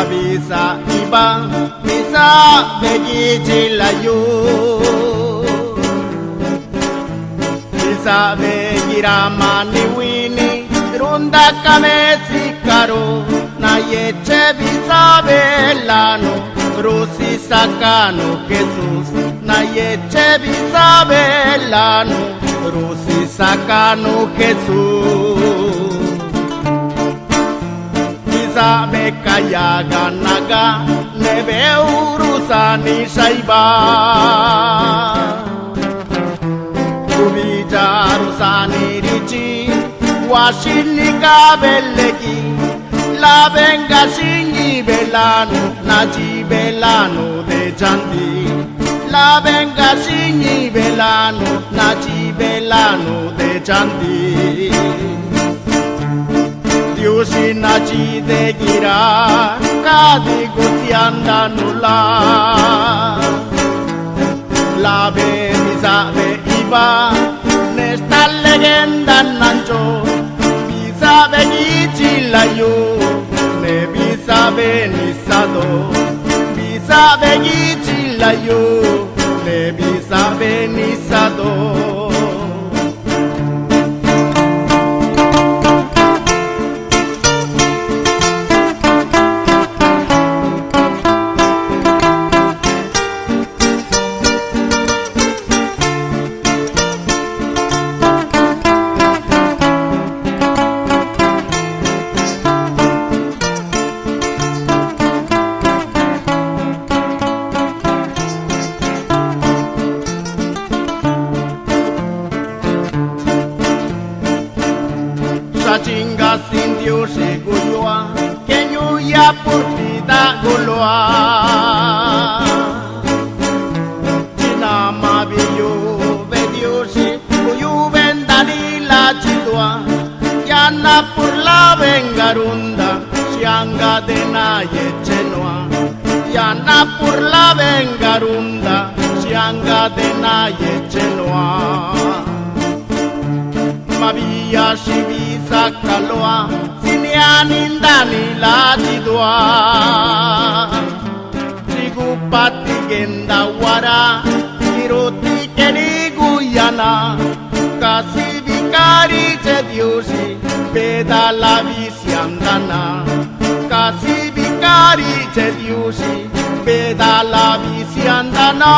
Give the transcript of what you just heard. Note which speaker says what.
Speaker 1: Mabisa iba bisa begiji layu bisa begira mani wini ronda kamesi karo na yeche bisa belano Rosi sacano Jesús na yeche bisa belano Rosi sacano Jesús Bisa me kaya ganaga nebe urusani shaiba Kubija rusani richi washini kabeleki La venga shingi belano naji belano de jandi La venga shingi belano naji belano de jandi Diusi naji de gira kadi gusianda nula La be bisabe iba nesta legenda nancho Bisabe gichilayo ne bisabe nisado Bisabe gichilayo ne bisabe nisado Chinga sin Dios e goyoa kenyuya purtida goloa China mabiyo be Dios goyu vendani la chidua yana por la vengarunda sianga de na yechenoa yana por la vengarunda sianga de na yechenoa Mabia shibisa kaloa sinianindani la chidua Chigupati genda wara kiroti keriguyana Kasi vikari che diosi peda la visiandana Kasi vikari che diosi peda la visiandana